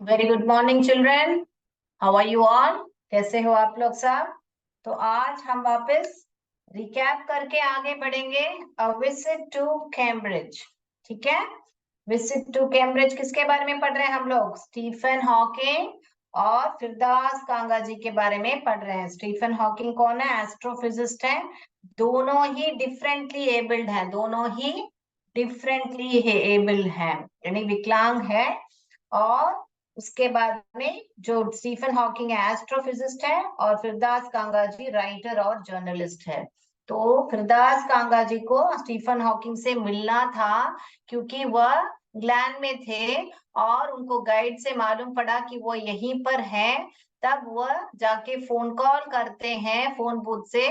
Very good morning children. How are you all? कैसे हो आप लोग सब? तो आज हम वापस रिकैप करके आगे बढ़ेंगे। A visit to Cambridge. ठीक है। विजिट टू कैम्ब्रिज किसके बारे में पढ़ रहे हैं हम लोग? स्टीफन हॉकिंग और फिरदास कांगा जी के बारे में पढ़ रहे हैं। स्टीफन हॉकिंग कौन है? एस्ट्रोफिजिस्ट है। दोनों ही डिफरेंटली एबल्ड हैं, दोनों ही डिफरेंटली एबल्ड हैं, यानी विकलांग है। और उसके बाद में जो स्टीफन हॉकिंग है एस्ट्रोफिजिस्ट है, और फिरदास कांगा जी राइटर और जर्नलिस्ट है। तो फिरदास कांगा जी को स्टीफन हॉकिंग से मिलना था क्योंकि वह इंग्लैंड में थे और उनको गाइड से मालूम पड़ा कि वो यहीं पर है। तब वह जाके फोन कॉल करते हैं फोन बूथ से।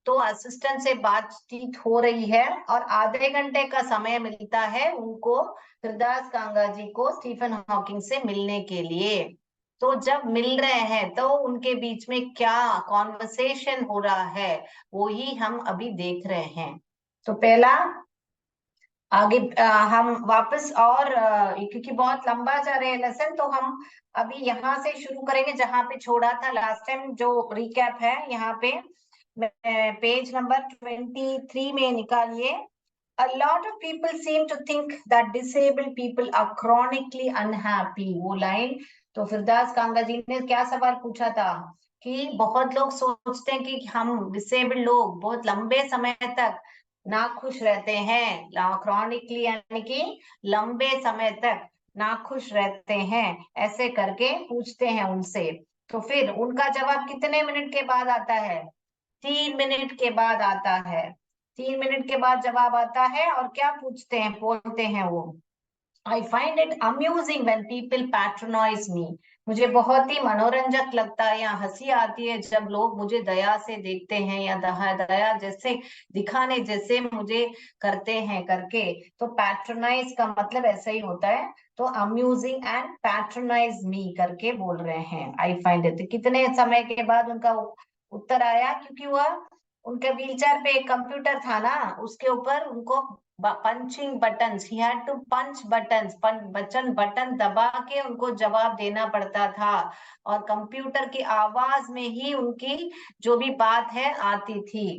तो असिस्टेंट से बातचीत हो रही है और आधे घंटे का समय मिलता है उनको, हरदास कांगा जी को स्टीफन हॉकिंग से मिलने के लिए। तो जब मिल रहे हैं तो उनके बीच में क्या कॉन्वर्सेशन हो रहा है वो ही हम अभी देख रहे हैं। तो पहला आगे हम वापस और क्योंकि बहुत लंबा जा रहे हैं लेसन, तो हम अभी यहाँ से शुरू करेंगे जहां पे छोड़ा था लास्ट टाइम। जो रिकैप है यहाँ पे पेज नंबर 23 में निकालिए। A lot of people seem to think that disabled people are chronically unhappy। वो लाइन तो फिरदास कांगा जी ने क्या सवाल पूछा था कि बहुत लोग सोचते हैं कि हम डिसेबल्ड लोग बहुत लंबे समय तक नाखुश रहते हैं। क्रॉनिकली यानी कि लंबे समय तक नाखुश रहते हैं, ऐसे करके पूछते हैं उनसे। तो फिर उनका जवाब कितने मिनट के बाद आता है? 3 मिनट के बाद आता है। 3 मिनट के बाद जवाब आता है और क्या पूछते हैं, बोलते हैं वो, I find it amusing when people patronise me. मुझे बहुत ही मनोरंजक लगता है या हंसी आती है जब लोग मुझे दया से देखते हैं या दया जैसे दिखाने जैसे मुझे करते हैं करके। तो पैट्रोनाइज का मतलब ऐसा ही होता है। तो अम्यूजिंग एंड पैट्रोनाइज मी करके बोल रहे हैं आई फाइंड इट। कितने समय के बाद उनका उत्तर आया? क्योंकि वह उनके व्हीलचेयर पे एक कंप्यूटर था ना, उसके ऊपर उनको पंचिंग बटन, ही had to punch button, button button दबा के उनको जवाब देना पड़ता था। और कंप्यूटर की आवाज में ही उनकी जो भी बात है आती थी।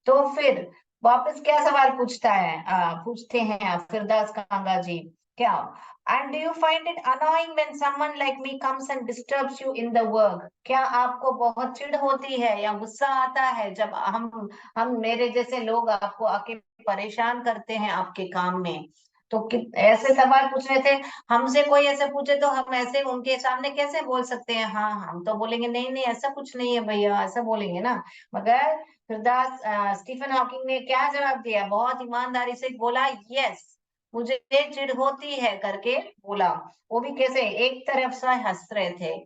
तो फिर वापस क्या सवाल पूछता है, पूछते हैं फिरदास कांगा जी, क्या, and do you find it annoying when someone like me comes and disturbs you in the work? क्या आपको बहुत चिढ़ होती है या गुस्सा आता है जब हम मेरे जैसे लोग आपको आके परेशान करते हैं आपके काम में? तो ऐसे सवाल पूछ रहे थे। हमसे कोई ऐसे पूछे तो हम ऐसे उनके सामने कैसे बोल सकते हैं? हाँ, हम तो बोलेंगे नहीं नहीं ऐसा कुछ नहीं है भैया, ऐसा बोलेंगे ना। मगर फिरदास स्टीफन हॉकिंग ने क्या जवाब दिया? बहुत ईमानदारी से बोला, यस मुझे चिढ़ होती है करके बोला। वो भी कैसे? एक तरफ से हंस रहे थे।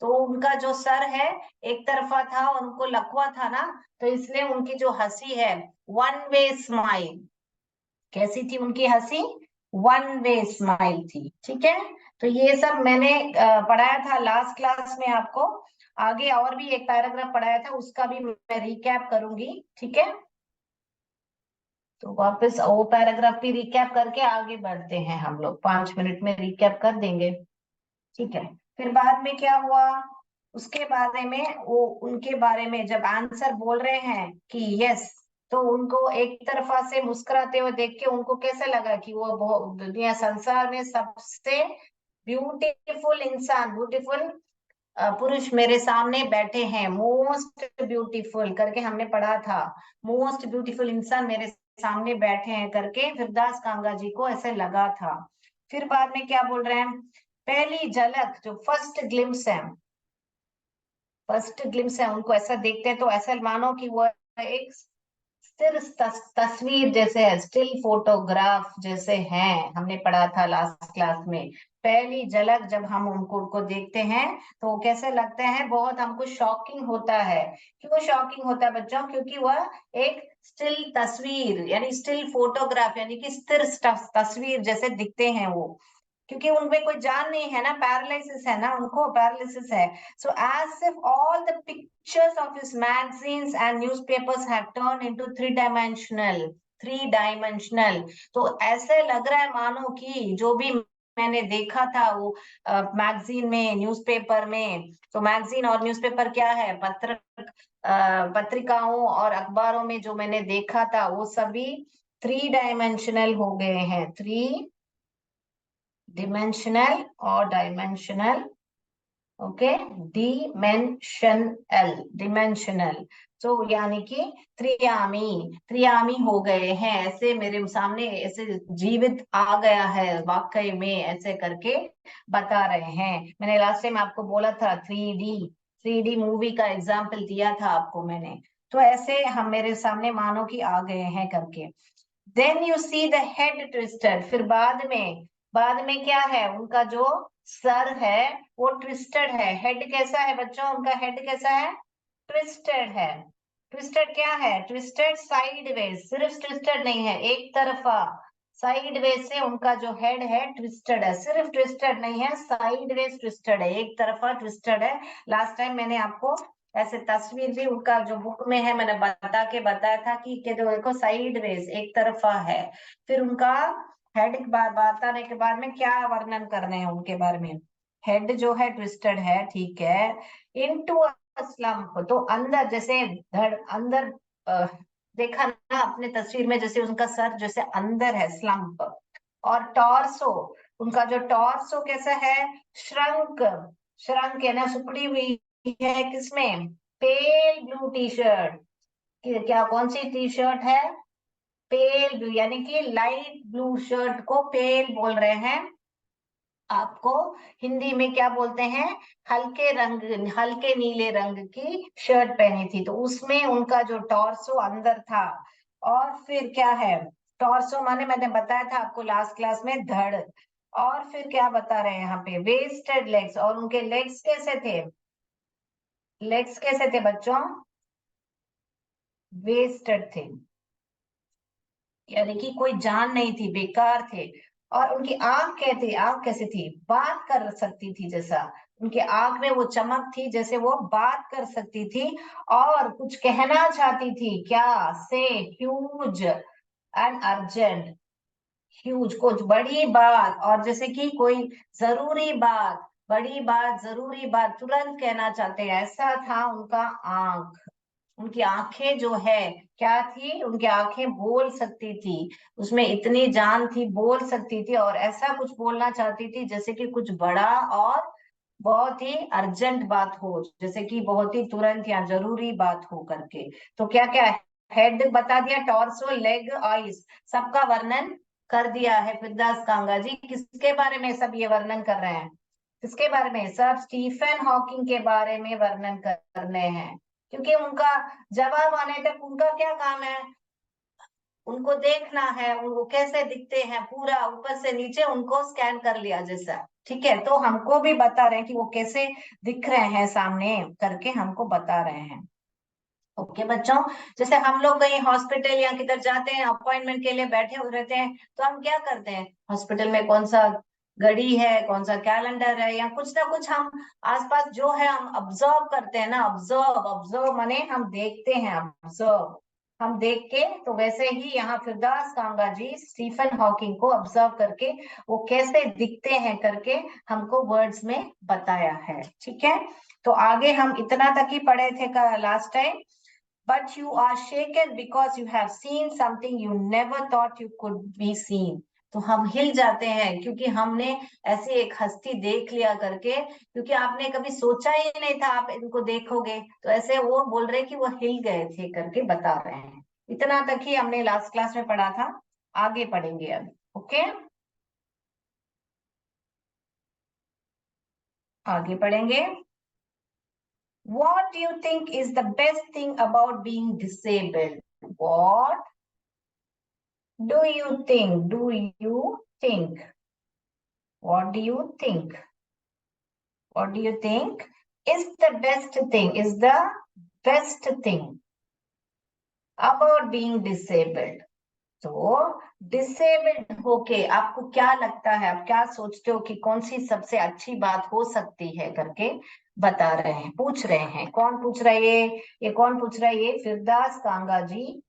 तो उनका जो सर है एक तरफा था और उनको लकवा था ना, तो इसलिए उनकी जो हंसी है वन वे स्माइल। कैसी थी उनकी हंसी? वन वे स्माइल थी। ठीक है। तो ये सब मैंने पढ़ाया था लास्ट क्लास में आपको। आगे और भी एक पैराग्राफ पढ़ाया था, उसका भी मैं रिकैप करूंगी। ठीक है। तो वापस वो पैराग्राफ भी रिकैप करके आगे बढ़ते हैं हम लोग, 5 मिनट में रिकैप कर देंगे। ठीक है। फिर बाद में क्या हुआ? उसके बारे में वो उनके बारे में जब आंसर बोल रहे हैं कि यस, तो उनको एक तरफा से मुस्कुराते हुए देख के उनको कैसे लगा कि वो दुनिया संसार में सबसे ब्यूटीफुल इंसान, ब्यूटीफुल पुरुष मेरे सामने बैठे हैं। मोस्ट ब्यूटीफुल करके हमने पढ़ा था। मोस्ट ब्यूटीफुल इंसान मेरे सामने बैठे हैं करके फिरदास कांगा जी को ऐसे लगा था। फिर बाद में क्या बोल रहे हैं? पहली झलक जो फर्स्ट ग्लिम्स है, फर्स्ट ग्लिम्स है, उनको ऐसा देखते हैं तो ऐसा मानो कि वो एक स्थिर तस्वीर जैसे है, स्टिल फोटोग्राफ जैसे हैं। हमने पढ़ा था लास्ट क्लास में। पहली झलक जब हम उनको देखते हैं तो वो कैसे लगते हैं? बहुत हमको शॉकिंग होता है। क्यों शॉकिंग होता है बच्चों? क्योंकि वह एक स्टिल तस्वीर यानी स्टिल फोटोग्राफ यानी कि स्थिर तस्वीर जैसे दिखते हैं वो। क्योंकि उनमें कोई जान नहीं है ना, पैरालिसिस है ना, उनको पैरालिसिस है। So as if all the pictures of his magazines and newspapers have turned into three dimensional। तो ऐसे लग रहा है मानो कि जो भी मैंने देखा था वो मैगजीन में, न्यूज़पेपर में। तो मैगजीन और न्यूज़पेपर क्या है, पत्रिकाओं और अखबारों में जो मैंने देखा था वो सभी 3 डायमेंशनल हो गए हैं, 3 डिमेंशनल और डायमेंशनल। Okay, dimensional. तो यानी कि त्रियामी त्रियामी हो गए हैं, ऐसे मेरे सामने ऐसे जीवित आ गया है वाकई में, ऐसे करके बता रहे हैं। मैंने लास्ट टाइम आपको बोला था 3D मूवी का एग्जाम्पल दिया था आपको मैंने। तो ऐसे हम मेरे सामने मानो कि आ गए हैं करके। Then you see the head twisted, फिर बाद में क्या है, उनका जो सर है वो ट्विस्टेड है। हेड कैसा है बच्चों, उनका हेड कैसा है, ट्विस्टेड है। ट्विस्टेड क्या है, ट्विस्टेड साइडवेज, सिर्फ ट्विस्टेड नहीं है एक तरफा, साइडवेज से उनका जो हेड है ट्विस्टेड है, सिर्फ ट्विस्टेड नहीं है, साइडवेज ट्विस्टेड है, एक तरफा ट्विस्टेड है। लास्ट टाइम मैंने आपको ऐसे तस्वीर भी उनका जो बुक में है मैंने बता के बताया था कि जो देखो साइडवेज एक तरफा है। फिर उनका हेड बताने के बाद में क्या वर्णन कर रहे हैं उनके बारे में, हेड जो है ट्विस्टेड है, ठीक है। इनटू स्लम्प, तो अंदर जैसे धड़ अंदर, देखा ना अपने तस्वीर में, जैसे उनका सर जैसे अंदर है स्लम्प। और टॉर्सो, उनका जो टॉर्सो कैसा है, श्रंक, श्रंक है ना, सिकुड़ी हुई है, किसमें, पेल ब्लू टी शर्ट। क्या कौन सी टी शर्ट है, पेल ब्लू, यानी कि लाइट ब्लू शर्ट को पेल बोल रहे हैं। आपको हिंदी में क्या बोलते हैं, हल्के रंग, हल्के नीले रंग की शर्ट पहनी थी, तो उसमें उनका जो टॉर्सो अंदर था। और फिर क्या है, टॉर्सो माने मैंने बताया था आपको लास्ट क्लास में, धड़। और फिर क्या बता रहे हैं यहाँ पे, वेस्टेड लेग्स, और उनके लेग्स कैसे थे, लेग्स कैसे थे बच्चों, वेस्टेड थे, यानी कि कोई जान नहीं थी, बेकार थे। और उनकी आंख कैसी, आंख कैसी थी, बात कर सकती थी जैसा, उनके आंख में वो चमक थी जैसे वो बात कर सकती थी और कुछ कहना चाहती थी, क्या से, ह्यूज एंड अर्जेंट, ह्यूज कुछ बड़ी बात, और जैसे कि कोई जरूरी बात, बड़ी बात जरूरी बात तुरंत कहना चाहते हैं, ऐसा था उनका आंख। उनकी आंखें जो है क्या थी, उनकी आंखें बोल सकती थी, उसमें इतनी जान थी, बोल सकती थी और ऐसा कुछ बोलना चाहती थी जैसे कि कुछ बड़ा और बहुत ही अर्जेंट बात हो, जैसे कि बहुत ही तुरंत या जरूरी बात हो करके। तो क्या क्या, हेड बता दिया, टॉर्सो, लेग, आईज, सबका वर्णन कर दिया है फिरदास कांगा जी। किसके बारे में सब ये वर्णन कर रहे हैं, किसके बारे में, सब स्टीफन हॉकिंग के बारे में वर्णन करने हैं। क्योंकि उनका जवाब आने तक उनका क्या काम है, उनको देखना है उनको कैसे दिखते हैं, पूरा ऊपर से नीचे उनको स्कैन कर लिया जैसा, ठीक है। तो हमको भी बता रहे हैं कि वो कैसे दिख रहे हैं सामने करके, हमको बता रहे हैं। ओके बच्चों, जैसे हम लोग कहीं हॉस्पिटल या किधर जाते हैं अपॉइंटमेंट के लिए बैठे हुए रहते हैं, तो हम क्या करते हैं, हॉस्पिटल में कौन सा घड़ी है, कौन सा कैलेंडर है, या कुछ ना कुछ हम आसपास जो है हम ऑब्जर्व करते हैं ना, ऑब्जर्व, ऑब्जर्व माने हम देखते हैं, ऑब्जर्व, हम देख के। तो वैसे ही यहाँ फिरदास कांगा जी स्टीफन हॉकिंग को ऑब्जर्व करके वो कैसे दिखते हैं करके हमको वर्ड्स में बताया है, ठीक है। तो आगे हम इतना तक ही पढ़े थे का last time. But you are shaken because you have seen something you never thought you could be seen. तो हम हिल जाते हैं क्योंकि हमने ऐसी एक हस्ती देख लिया करके, क्योंकि आपने कभी सोचा ही नहीं था आप इनको देखोगे, तो ऐसे वो बोल रहे कि वो हिल गए थे करके बता रहे हैं। इतना तक ही हमने लास्ट क्लास में पढ़ा था, आगे पढ़ेंगे अब। ओके, आगे पढ़ेंगे। What do you think is the best thing about being disabled? What do you think? Do you think? What do you think? What do you think is the best thing? Is the best thing about being disabled? तो disabled होके आपको क्या लगता है, आप क्या सोचते हो कि कौन सी सबसे अच्छी बात हो सकती है करके बता रहे हैं, पूछ रहे हैं। कौन पूछ रहा है ये कौन पूछ रहा है, ये फिरदास कांगा जी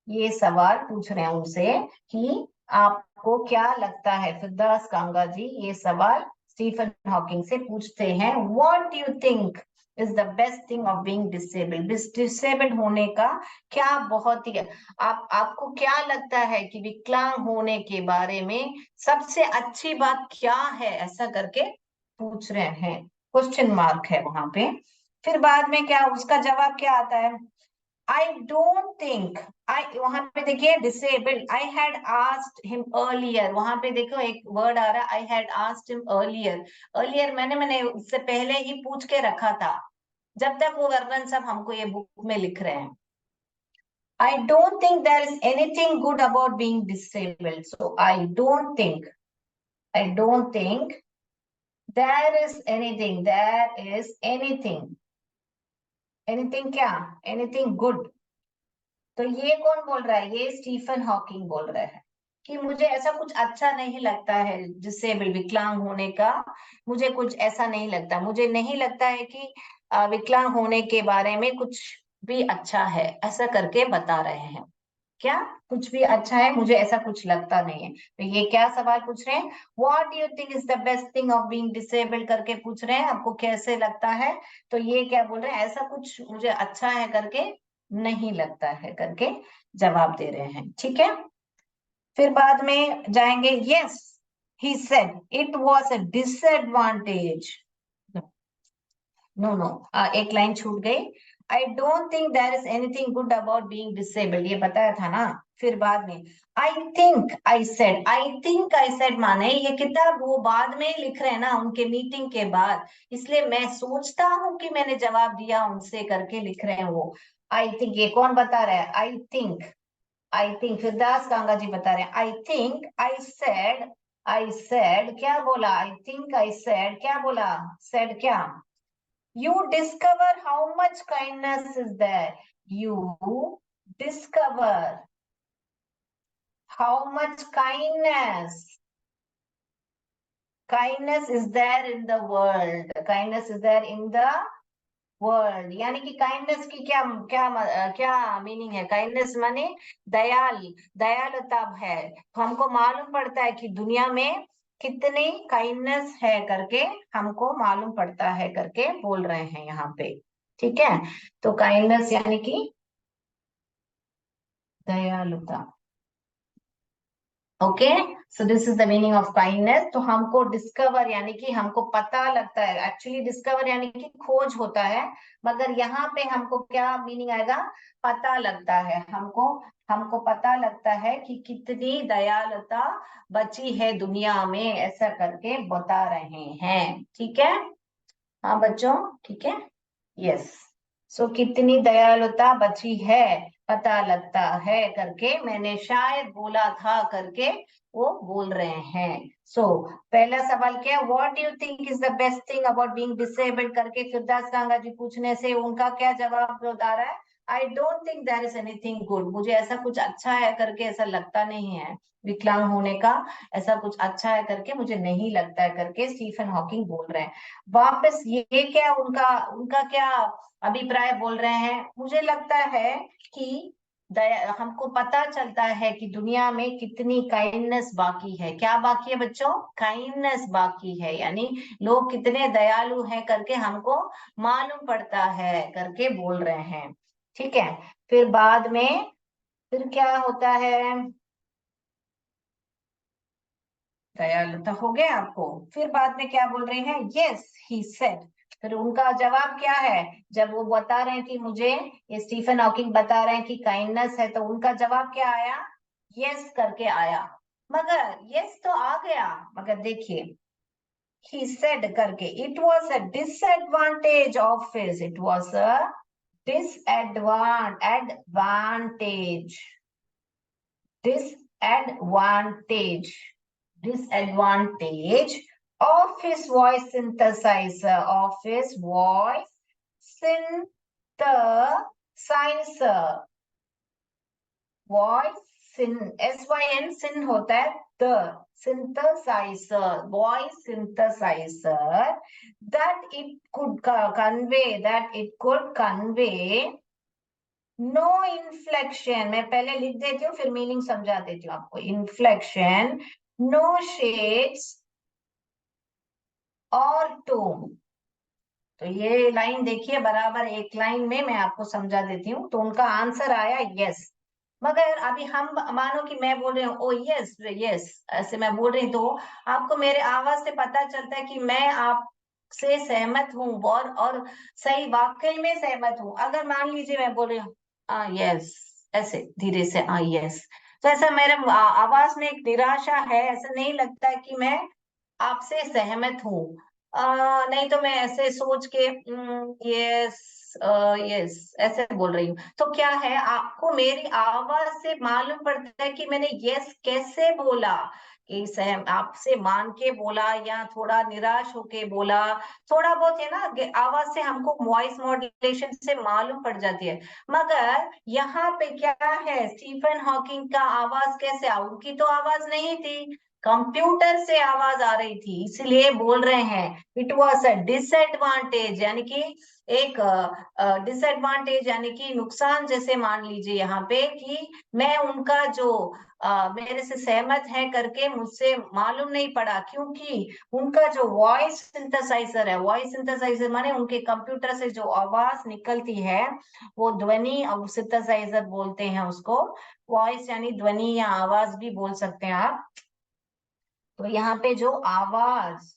ये सवाल पूछ रहे हैं उनसे कि आप आपको क्या लगता है? फिरदौस कांगा जी ये सवाल स्टीफन हॉकिंग से पूछते हैं, what do you think is the best thing of being disabled? Disabled होने का क्या बहुत ही आपको क्या लगता है कि विकलांग होने के बारे में सबसे अच्छी बात क्या है, ऐसा करके पूछ रहे हैं, क्वेश्चन मार्क है वहां पे। फिर बाद में क्या उसका जवाब क्या आता है? आई डोंट थिंक, आई वहां पे देखिए disabled, I had asked him earlier, वहां पे देखो एक वर्ड आ रहा है, I had asked him earlier. Earlier मैंने उससे पहले ही पूछ के रखा था, जब तक वो वर्णन सब हमको ये बुक में लिख रहे हैं। I don't think there is anything good about being disabled. So I don't think there is anything क्या? Anything good. तो ये कौन बोल रहा है? ये स्टीफन हॉकिंग बोल रहा है कि मुझे ऐसा कुछ अच्छा नहीं लगता है डिसेबल, विकलांग होने का मुझे कुछ ऐसा नहीं लगता, मुझे नहीं लगता है कि विकलांग होने के बारे में कुछ भी अच्छा है, ऐसा करके बता रहे हैं। क्या कुछ भी अच्छा है? मुझे ऐसा कुछ लगता नहीं है। तो ये क्या सवाल पूछ रहे हैं? What do you think is the best thing of being disabled करके पूछ रहे हैं, आपको कैसे लगता है? तो ये क्या बोल रहे हैं? ऐसा कुछ मुझे अच्छा है करके नहीं लगता है करके जवाब दे रहे हैं। ठीक है, फिर बाद में जाएंगे, yes he said it was a disadvantage. No no, एक लाइन छूट गई। I don't think there is anything good about being disabled, ये बताया था ना। फिर बाद में आई थिंक आई सेड माने ये किताब वो बाद में लिख रहे हैं ना उनके मीटिंग के बाद, इसलिए मैं सोचता हूं कि मैंने जवाब दिया उनसे करके लिख रहे हैं वो। आई थिंक ये कौन बता रहा है? आई थिंक फिरदास कांगा जी बता रहे हैं। आई सेड क्या बोला? आई थिंक आई सेड क्या बोला? सेड क्या? You discover how much kindness is there. You discover how much kindness is there in the world. Kindness is there in the world. यानी कि काइंडनेस की क्या क्या क्या मीनिंग है? काइंडनेस माने दयालुता है। तो हमको मालूम पड़ता है कि दुनिया में कितनी काइंडनेस है करके हमको मालूम पड़ता है करके बोल रहे हैं यहाँ पे। ठीक है, तो काइंडनेस यानी कि दयालुता। Okay, so this is the meaning of kindness. तो हमको डिस्कवर यानी कि हमको पता लगता है, एक्चुअली डिस्कवर यानी कि खोज होता है, मगर यहाँ पे हमको क्या मीनिंग आएगा? पता लगता है हमको, हमको पता लगता है कि कितनी दयालुता बची है दुनिया में, ऐसा करके बता रहे हैं। ठीक है, हाँ बच्चों, ठीक है, यस। सो कितनी दयालुता बची है पता लगता है करके मैंने शायद बोला था करके वो बोल रहे हैं। सो पहला सवाल क्या? What do you think is the best thing about being disabled करके फिरदास कांगा जी पूछने से उनका क्या जवाब बता रहा है? I don't think there is anything good, मुझे ऐसा कुछ अच्छा है करके ऐसा लगता नहीं है, विकलांग होने का ऐसा कुछ अच्छा है करके मुझे नहीं लगता है करके स्टीफन हॉकिंग बोल रहे हैं। वापस ये क्या उनका उनका क्या अभिप्राय बोल रहे हैं? मुझे लगता है कि हमको पता चलता है कि दुनिया में कितनी काइंडनेस बाकी है। क्या बाकी है बच्चों? काइंडनेस बाकी है, यानी लोग कितने दयालु हैं करके हमको मालूम पड़ता है करके बोल रहे हैं। ठीक है, फिर बाद में फिर क्या होता है? दयालुता हो गया आपको। फिर बाद में क्या बोल रहे हैं? यस ही सेड, फिर उनका जवाब क्या है? जब वो बता रहे हैं कि मुझे, ये स्टीफन हॉकिंग बता रहे हैं कि काइंडनेस है, तो उनका जवाब क्या आया? यस करके आया। मगर यस तो आ गया, मगर देखिए ही सेड करके, it was a disadvantage of his, it was a advantage disadvantage disadvantage of his voice synthesizer, of his voice synthesizer, voice syn syn होता है the synthesizer, voice synthesizer, that it could convey no inflection, मैं पहले लिख देती हूँ फिर meaning समझा देती हूँ आपको। इन्फ्लेक्शन, नो शेड्स और टोन। तो ये लाइन देखिए बराबर एक लाइन में मैं आपको समझा देती हूँ। तो उनका आंसर आया यस। मगर अभी हम मानो कि मैं बोल रही हूँ ओ यस यस, ऐसे मैं बोल रही हूँ, तो आपको मेरे आवाज से पता चलता है कि मैं आपसे सहमत हूँ और सही वाकई में सहमत हूँ। अगर मान लीजिए मैं बोल रही हूँ यस, ऐसे धीरे से यस, तो ऐसा मेरे आवाज में एक निराशा है, ऐसा नहीं लगता है कि मैं आपसे सहमत हूँ। नहीं तो मैं ऐसे सोच के यस यस ऐसे बोल रही हूँ। तो क्या है, आपको मेरी आवाज से मालूम पड़ता है कि मैंने यस कैसे बोला, कि सहम आपसे मान के बोला या थोड़ा निराश होके बोला। थोड़ा बहुत है ना आवाज से हमको वॉइस मॉड्यूलेशन से मालूम पड़ जाती है। मगर यहाँ पे क्या है, स्टीफन हॉकिंग का आवाज कैसे उनकी तो आवाज नहीं थी, कंप्यूटर से आवाज आ रही थी, इसलिए बोल रहे हैं इट वॉज अ डिसएडवांटेज, यानी कि एक डिसएडवांटेज यानी कि नुकसान जैसे मान लीजिए यहाँ पे कि मैं उनका जो मेरे से सहमत है करके मुझसे मालूम नहीं पड़ा, क्योंकि उनका जो वॉइस सिंथेसाइजर है, वॉइस सिंथेसाइजर माने उनके कंप्यूटर से जो आवाज निकलती है वो ध्वनि सिंथेसाइजर बोलते हैं उसको। वॉइस यानी ध्वनि या आवाज भी बोल सकते हैं आप। तो यहाँ पे जो आवाज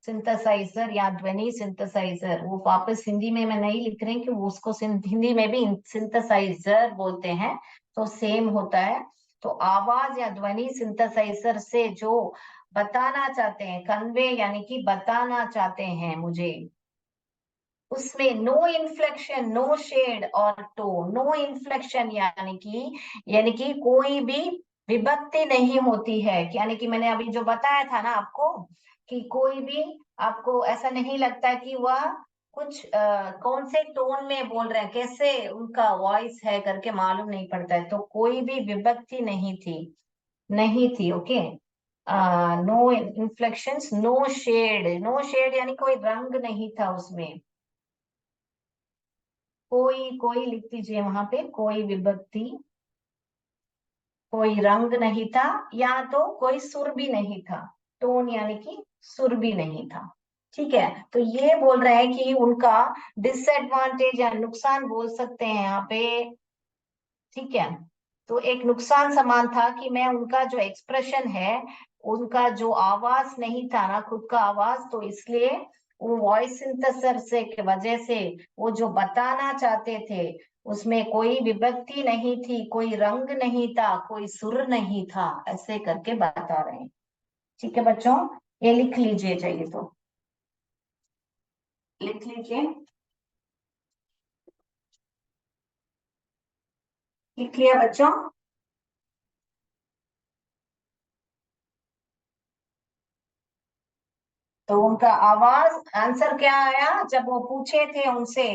सिंथेसाइजर या ध्वनि सिंथेसाइजर, वो वापस हिंदी में मैं नहीं लिख रही कि वो उसको हिंदी में भी सिंथेसाइजर बोलते हैं, तो सेम होता है। तो आवाज या ध्वनि सिंथेसाइजर से जो बताना चाहते हैं, कन्वे यानी कि बताना चाहते हैं मुझे, उसमें नो इन्फ्लेक्शन, नो शेड और टोन। नो इन्फ्लेक्शन यानी कि कोई भी विभक्ति नहीं होती है, यानी कि मैंने अभी जो बताया था ना आपको, कि कोई भी आपको ऐसा नहीं लगता कि वह कुछ कौन से टोन में बोल रहे हैं, कैसे उनका वॉइस है करके मालूम नहीं पड़ता है। तो कोई भी विभक्ति नहीं थी, नहीं थी। Okay, no inflections, no shade, no shade यानी कोई रंग नहीं था उसमें। कोई कोई लिख दीजिए वहां पे, कोई विभक्ति, कोई रंग नहीं था, या तो कोई सुर भी नहीं था। टोन यानी कि सुर भी नहीं था। ठीक है, तो ये बोल रहे हैं कि उनका डिसएडवांटेज या नुकसान बोल सकते हैं यहाँ पे। ठीक है, तो एक नुकसान समान था कि मैं उनका जो एक्सप्रेशन है, उनका जो आवाज नहीं था ना खुद का आवाज, तो इसलिए वो वॉइस सिंथेसर से की वजह से वो जो बताना चाहते थे उसमें कोई विभक्ति नहीं थी, कोई रंग नहीं था, कोई सुर नहीं था, ऐसे करके बता रहे हैं। ठीक है बच्चों, ये लिख लीजिए, चाहिए तो लिख लीजिए। लिख लिया बच्चों? तो उनका आवाज, आंसर क्या आया जब वो पूछे थे उनसे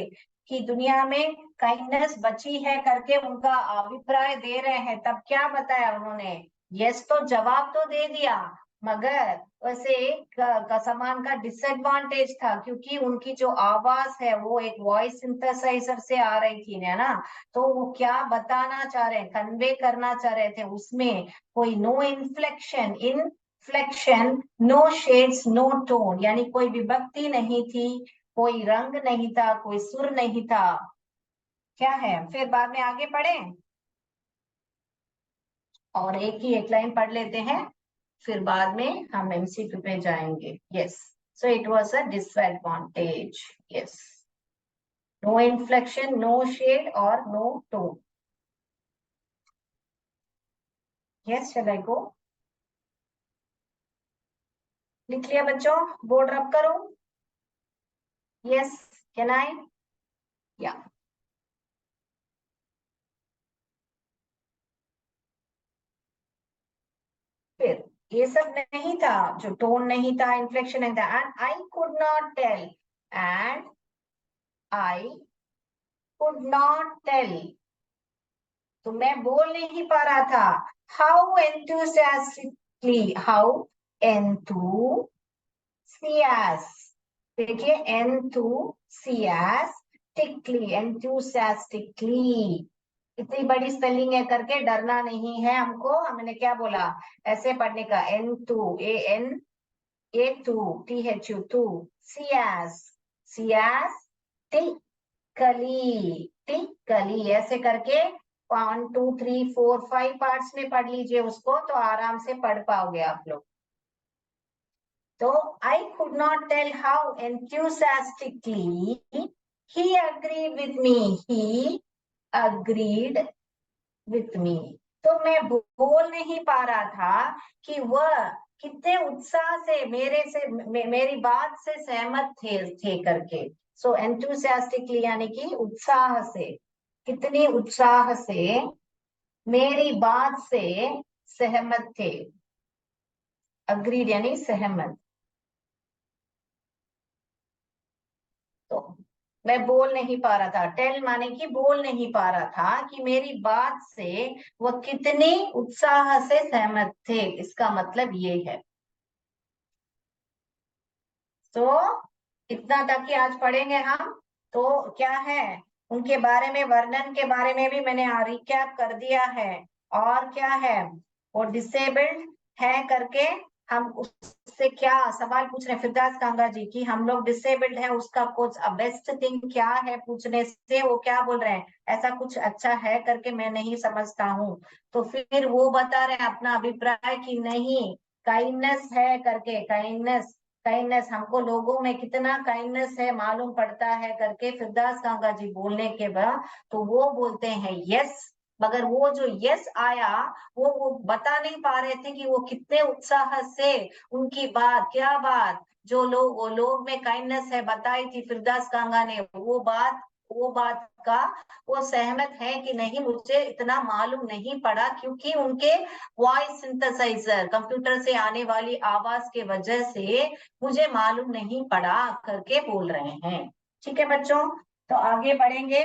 कि दुनिया में काइंडनेस बची है करके उनका अभिप्राय दे रहे हैं, तब क्या बताया उन्होंने? यस तो जवाब तो दे दिया, मगर वैसे का समान का डिसएडवांटेज था, क्योंकि उनकी जो आवाज है वो एक वॉइस सिंथेसाइजर से आ रही थी ना। तो वो क्या बताना चाह रहे हैं, कन्वे करना चाह रहे थे, उसमें कोई no inflection, flection, no shades, no tone, यानी कोई विभक्ति नहीं थी, कोई रंग नहीं था, कोई सुर नहीं था। क्या है, फिर बाद में आगे पढ़े और एक ही एक लाइन पढ़ लेते हैं, फिर बाद में हम एमसीक्यू पे जाएंगे। Yes, so it was a disadvantage. Yes, no inflection, no shade और no tone. Yes, shall I go? लिख लिया बच्चों? बोर्ड रब करो? Yes, can I? या, फिर ये सब नहीं था, जो टोन नहीं था, इन्फ्लेक्शन नहीं था, and I could not tell, and I could not tell, तो मैं बोल नहीं पा रहा था। हाउ एंथुसियास्टिकली, हाउ एंथुसियास, देखिए एंथुसियास्टिकली, एंथुसियास्टिकली, इतनी बड़ी स्पेलिंग है करके डरना नहीं है हमको। हमने क्या बोला, ऐसे पढ़ने का, N2 टू, सियास, सियास, टिकली, टिकली, ऐसे करके 1 2 3 4 5 पार्ट्स में पढ़ लीजिए उसको, तो आराम से पढ़ पाओगे आप लोग। तो I could not tell how enthusiastically he agreed with me. He agreed with me. तो मैं बोल नहीं पा रहा था कि वह कितने उत्साह से मेरी बात से सहमत थे करके। सो एंथुसियास्टिकली यानी कि उत्साह से, कितनी उत्साह से मेरी बात से सहमत थे। अग्रीड यानी सहमत। तो मैं बोल नहीं पा रहा था, टेल माने कि बोल नहीं पा रहा था कि मेरी बात से वह कितनी उत्साह से सहमत थे, इसका मतलब ये है। तो इतना तक कि आज पढ़ेंगे हम। तो क्या है, उनके बारे में, वर्णन के बारे में भी मैंने रिकैप कर दिया है। और क्या है, वो डिसेबल्ड है करके हम उससे क्या सवाल पूछ रहे हैं फिरदास कांगा जी की, हम लोग डिसेबल्ड है उसका कुछ बेस्ट थिंग क्या है पूछने से, वो क्या बोल रहे हैं, ऐसा कुछ अच्छा है करके मैं नहीं समझता हूँ। तो फिर वो बता रहे हैं अपना अभिप्राय कि नहीं, काइंडनेस है करके, काइंडनेस, काइंडनेस हमको लोगों में कितना काइंडनेस है मालूम पड़ता है करके फिरदास कांगा जी बोलने के बाद तो वो बोलते हैं यस। मगर वो जो यस आया, वो बता नहीं पा रहे थे कि वो कितने उत्साह से उनकी बात, क्या बात, जो लोग में काइंडनेस है बताई थी फिरदास कांगा ने, वो बात का वो सहमत है कि नहीं, मुझे इतना मालूम नहीं पड़ा, क्योंकि उनके वॉइस सिंथेसाइजर, कंप्यूटर से आने वाली आवाज के वजह से मुझे मालूम नहीं पड़ा करके बोल रहे हैं। ठीक है बच्चों, तो आगे बढ़ेंगे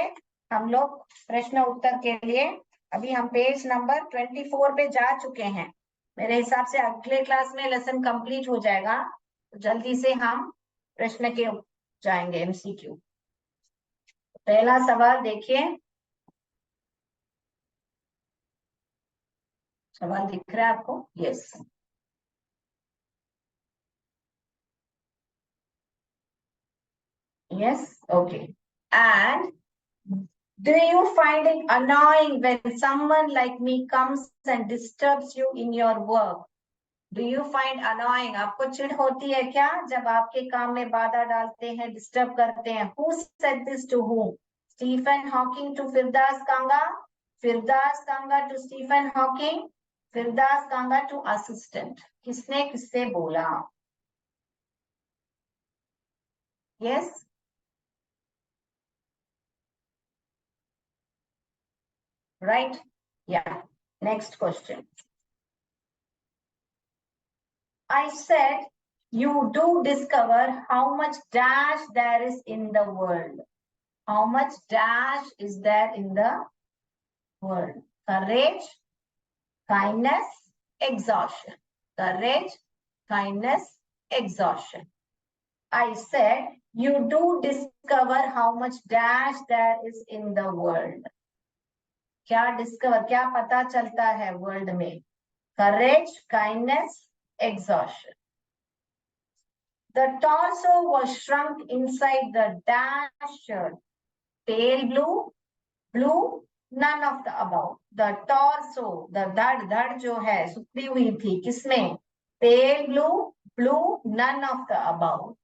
हम लोग प्रश्न उत्तर के लिए। अभी हम पेज नंबर 24 पे जा चुके हैं। मेरे हिसाब से अगले क्लास में लेसन कंप्लीट हो जाएगा, तो जल्दी से हम प्रश्न के जाएंगे, एमसीक्यू। पहला सवाल देखिए, सवाल दिख रहा है आपको? Yes, yes, okay. And do you find it annoying when someone like me comes and disturbs you in your work? Do you find annoying? आपको चिढ़ होती है क्या जब आपके काम में बाधा डालते हैं, डिस्टर्ब करते हैं? Who said this to whom? Stephen Hawking to Firdas Kanga, Firdas Kanga to Stephen Hawking, Firdas Kanga to assistant. किसने किससे बोला? Yes, right? Yeah. Next question. I said, you do discover how much dash there is in the world. How much dash is there in the world? Courage, kindness, exhaustion. Courage, kindness, exhaustion. I said, you do discover how much dash there is in the world. क्या discover, क्या पता चलता है world में? करेज, kindness, exhaustion. The torso was shrunk inside the dash shirt. Pale blue, blue, none of the above. The torso, the धड़ जो है सुखी हुई थी, किसमें? Pale blue, blue, none of the above.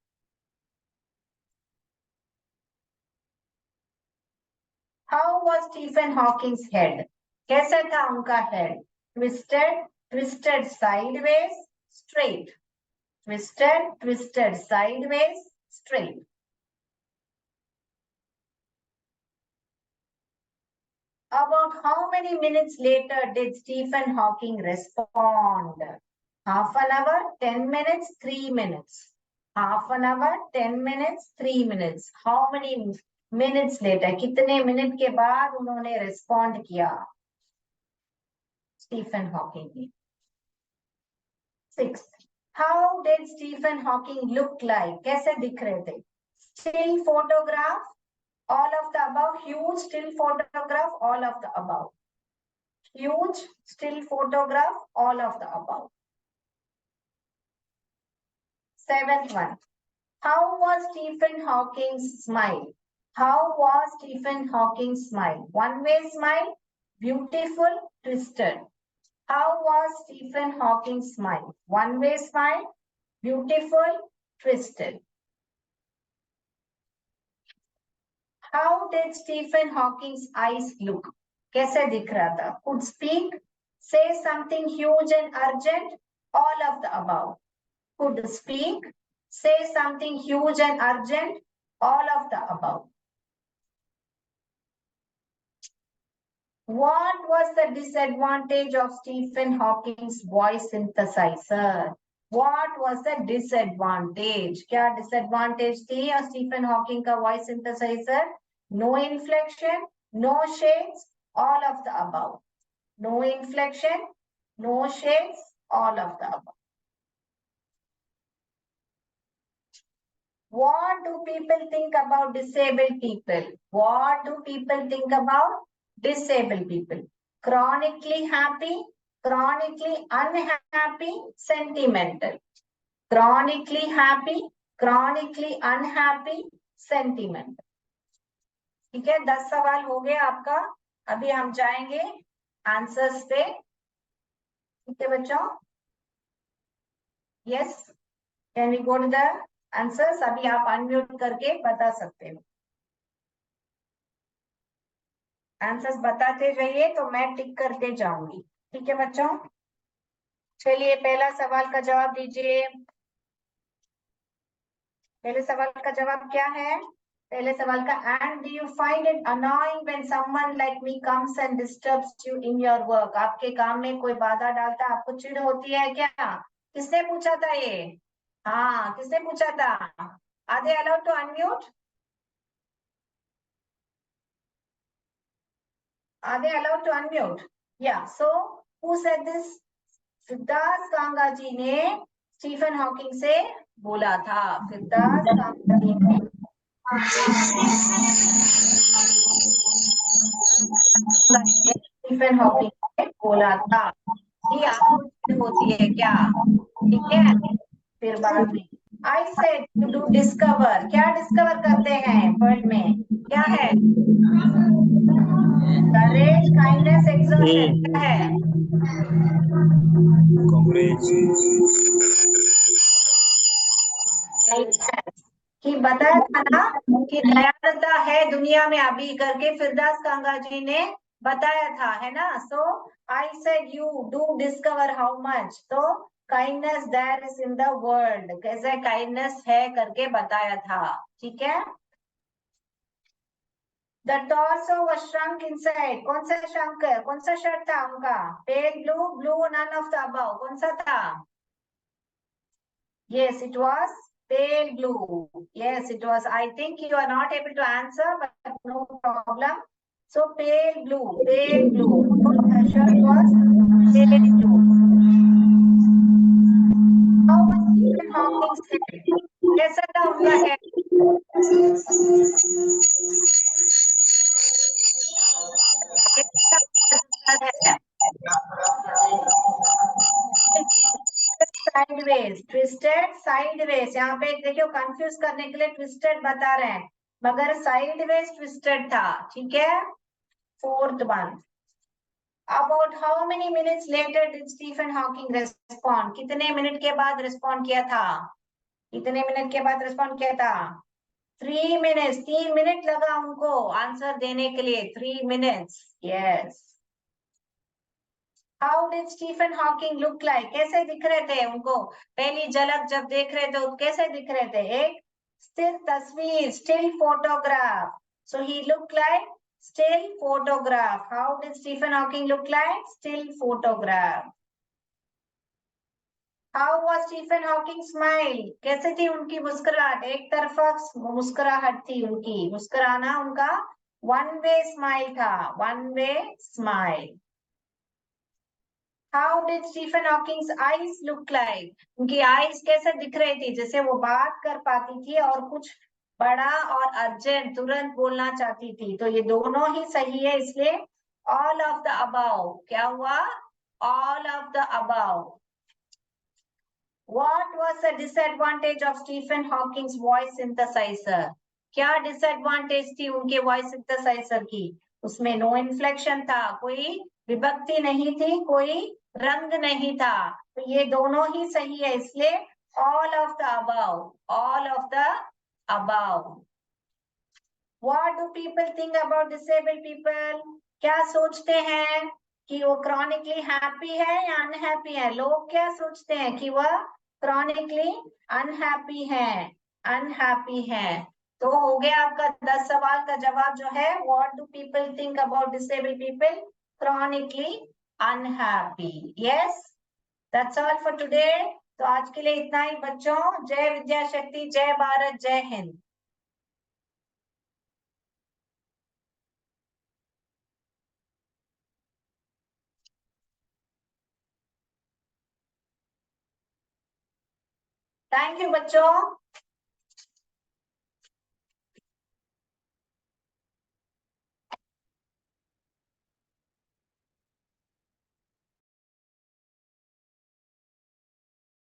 How was Stephen Hawking's head? कैसा था उनका head? Twisted, twisted sideways, straight. Twisted, twisted sideways, straight. About how many minutes later did Stephen Hawking respond? Half an hour, 10 minutes, 3 minutes. Half an hour, 10 minutes, 3 minutes. How many minutes later? कितने minute के बाद उन्होंने respond किया Stephen Hawking ने? 6. How did Stephen Hawking look like? कैसे दिख रहे थे? Still photograph, All of the above. Huge still photograph, all of the above. Huge still photograph, all of the above. Seventh one. How was Stephen Hawking's smile? How was Stephen Hawking's smile? One-way smile, beautiful, twisted. How was Stephen Hawking's smile? One-way smile, beautiful, twisted. How did Stephen Hawking's eyes look? कैसे दिख रहा था? Could speak, say something huge and urgent, all of the above. Could speak, say something huge and urgent, all of the above. What was the disadvantage of Stephen Hawking's voice synthesizer? What was the disadvantage? क्या disadvantage थी Stephen Hawking का voice synthesizer? No inflection, no shades, all of the above. No inflection, no shades, all of the above. What do people think about disabled people? What do people think about disabled people? Chronically happy, chronically unhappy, sentimental. Chronically happy, chronically unhappy, sentimental. ठीक है, 10 सवाल हो गए आपका. अभी हम जाएंगे answers पे. ठीक है बच्चों? Yes, can we go to the answers? अभी आप अनम्यूट करके बता सकते हो. आंसर्स बताते जाइए तो मैं टिक करते जाऊंगी. ठीक है बच्चों? चलिए पहला सवाल का जवाब दीजिए. पहले सवाल का जवाब क्या है? पहले सवाल का, and do you find it annoying when someone like me comes and disturbs you in your work? आपके काम में कोई बाधा डालता है, आपको चिढ़ होती है क्या? किसने पूछा था ये? हाँ, किसने पूछा था? Are they allowed to unmute? Are they allowed to unmute? Yeah. So who said this? Siddharth कांगा जी ने स्टीफन हॉकिंग से बोला था. सिद्धार्थ कांगा जी ने स्टीफन हॉकिंग से बोला था कि आपको होती है क्या? ठीक है. फिर बाद में I said to do discover. क्या डिस्कवर करते हैं वर्ल्ड में? क्या है? Courage, kindness, exertion. क्या है? कि बताया था ना कि दयालुता है दुनिया में अभी करके फिरदास कांगा जी ने बताया था, है ना? So I said you do discover how much. तो kindness there is in the world, कैसे काइंडनेस है करके बताया था. ठीक है. The torso was shrunk inside. कौन सा श्रंक है? कौन सा शर्ट था उनका? Pale blue, blue, none of the above. कौन सा था? Yes, it was pale blue. Yes, it was. I think you are not able to answer, but no problem. So pale blue, pale blue. The shirt was pale blue. How was Stephen Hawking's head? कैसा था उनका head? Sideways, twisted, sideways. यहाँ पे देखियो confuse करने के लिए twisted बता रहे हैं, मगर sideways twisted था. ठीक है. Fourth one. About how many minutes later did Stephen Hawking respond? कितने मिनट के बाद रिस्पॉन्ड किया था? कितने मिनट के बाद रिस्पॉन्ड किया था? 3 minutes. 3 मिनट लगा उनको आंसर देने के लिए. 3 minutes. Yes. How did Stephen Hawking look like? कैसे दिख रहे थे उनको? पहली झलक जब देख रहे थे तो कैसे दिख रहे थे? एक स्थिर तस्वीर, still photograph. So he looked like still photograph. How did Stephen Hawking look like? Still photograph. How was Stephen Hawking smile? कैसे थी उनकी मुस्कुराहट? एक तरफा मुस्कुराहट थी उनकी. मुस्कुराना उनका one way smile था. One way smile. How did Stephen Hawking's eyes look like? उनकी eyes कैसे दिख रही थी? जैसे वो बात कर पाती थी और कुछ बड़ा और अर्जेंट, तुरंत बोलना चाहती थी, तो ये दोनों ही सही है, इसलिए ऑल ऑफ द अबाउ। क्या हुआ? All of the above. What was the disadvantage of Stephen Hawking's voice synthesizer? क्या डिसएडवांटेज थी उनके वॉइस सिंथेसाइजर की? उसमें नो इन्फ्लेक्शन था, कोई विभक्ति नहीं थी, कोई रंग नहीं था, तो ये दोनों ही सही है, इसलिए all of the above, all of the above. What do people think about disabled people? क्या सोचते हैं कि वो क्रॉनिकली हैप्पी है या अनहैप्पी है? लोग क्या सोचते हैं कि वह क्रॉनिकली अनहैप्पी है, अनहैप्पी है। तो हो गया आपका 10 सवाल का जवाब जो है, what do people think about disabled people? Chronically unhappy. Yes, that's all for today. तो आज के लिए इतना ही बच्चों। जय विद्याशक्ति, जय भारत, जय हिंद। थैंक यू बच्चों।